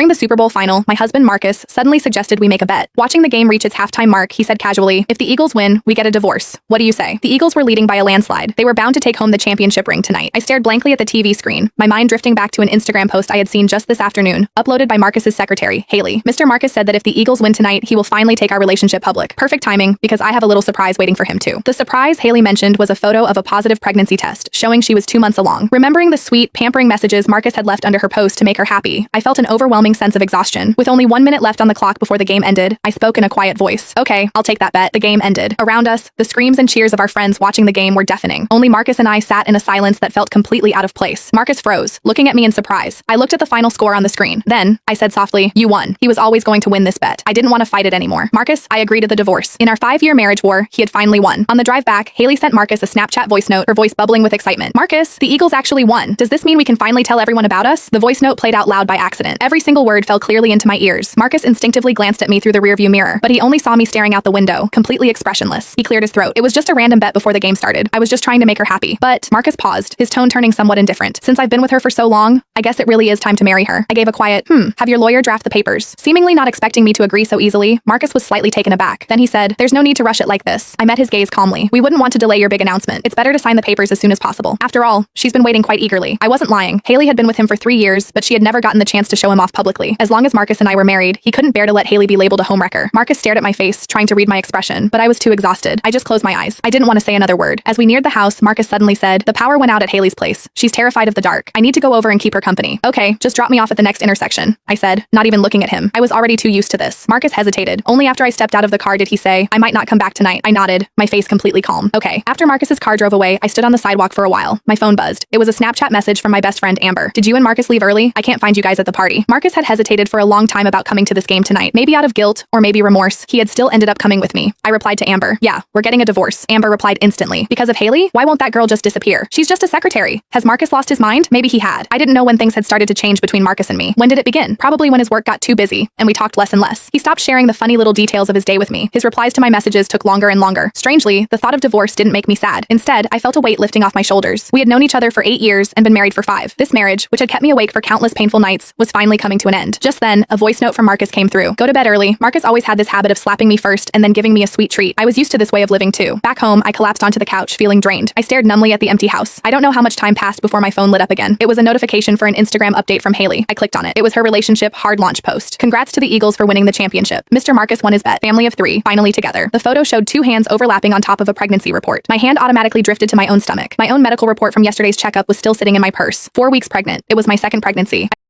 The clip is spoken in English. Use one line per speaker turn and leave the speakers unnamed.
During the Super Bowl final, my husband Marcus suddenly suggested we make a bet. Watching the game reach its halftime mark, he said casually, "If the Eagles win, we get a divorce. What do you say?" The Eagles were leading by a landslide. They were bound to take home the championship ring tonight. I stared blankly at the TV screen, my mind drifting back to an Instagram post I had seen just this afternoon, uploaded by Marcus's secretary, Haley. Mr. Marcus said that if the Eagles win tonight, he will finally take our relationship public. Perfect timing, because I have a little surprise waiting for him too. The surprise Haley mentioned was a photo of a positive pregnancy test, showing she was 2 months along. Remembering the sweet, pampering messages Marcus had left under her post to make her happy, I felt an overwhelming sense of exhaustion. With only 1 minute left on the clock before the game ended, I spoke in a quiet voice. "Okay, I'll take that bet." The game ended. Around us, the screams and cheers of our friends watching the game were deafening. Only Marcus and I sat in a silence that felt completely out of place. Marcus froze, looking at me in surprise. I looked at the final score on the screen. Then, I said softly, "You won." He was always going to win this bet. I didn't want to fight it anymore. Marcus, I agreed to the divorce. In our 5-year marriage war, he had finally won. On the drive back, Haley sent Marcus a Snapchat voice note, her voice bubbling with excitement. "Marcus, the Eagles actually won. Does this mean we can finally tell everyone about us?" The voice note played out loud by accident. Every single word fell clearly into my ears. Marcus instinctively glanced at me through the rearview mirror, but he only saw me staring out the window, completely expressionless. He cleared his throat. "It was just a random bet before the game started. I was just trying to make her happy." But Marcus paused, his tone turning somewhat indifferent. "Since I've been with her for so long, I guess it really is time to marry her." I gave a quiet, "Have your lawyer draft the papers." Seemingly not expecting me to agree so easily, Marcus was slightly taken aback. Then he said, "There's no need to rush it like this." I met his gaze calmly. "We wouldn't want to delay your big announcement. It's better to sign the papers as soon as possible." After all, she's been waiting quite eagerly. I wasn't lying. Haley had been with him for 3 years, but she had never gotten the chance to show him off publicly. As long as Marcus and I were married, he couldn't bear to let Haley be labeled a homewrecker. Marcus stared at my face, trying to read my expression, but I was too exhausted. I just closed my eyes. I didn't want to say another word. As we neared the house, Marcus suddenly said, "The power went out at Haley's place. She's terrified of the dark. I need to go over and keep her company." "Okay, just drop me off at the next intersection," I said, not even looking at him. I was already too used to this. Marcus hesitated. Only after I stepped out of the car did he say, "I might not come back tonight." I nodded, my face completely calm. "Okay." After Marcus's car drove away, I stood on the sidewalk for a while. My phone buzzed. It was a Snapchat message from my best friend Amber. "Did you and Marcus leave early? I can't find you guys at the party." Marcus had hesitated for a long time about coming to this game tonight. Maybe out of guilt, or maybe remorse, he had still ended up coming with me. I replied to Amber, "Yeah, we're getting a divorce." Amber replied instantly. "Because of Haley? Why won't that girl just disappear? She's just a secretary." Has Marcus lost his mind? Maybe he had. I didn't know when things had started to change between Marcus and me. When did it begin? Probably when his work got too busy, and we talked less and less. He stopped sharing the funny little details of his day with me. His replies to my messages took longer and longer. Strangely, the thought of divorce didn't make me sad. Instead, I felt a weight lifting off my shoulders. We had known each other for 8 years and been married for 5. This marriage, which had kept me awake for countless painful nights, was finally coming to an end. Just then, a voice note from Marcus came through. "Go to bed early." Marcus always had this habit of slapping me first and then giving me a sweet treat. I was used to this way of living too. Back home, I collapsed onto the couch, feeling drained. I stared numbly at the empty house. I don't know how much time passed before my phone lit up again. It was a notification for an Instagram update from Haley. I clicked on it. It was her relationship hard launch post. "Congrats to the Eagles for winning the championship. Mr. Marcus won his bet. Family of 3, finally together." The photo showed 2 hands overlapping on top of a pregnancy report. My hand automatically drifted to my own stomach. My own medical report from yesterday's checkup was still sitting in my purse. 4 weeks pregnant. It was my second pregnancy.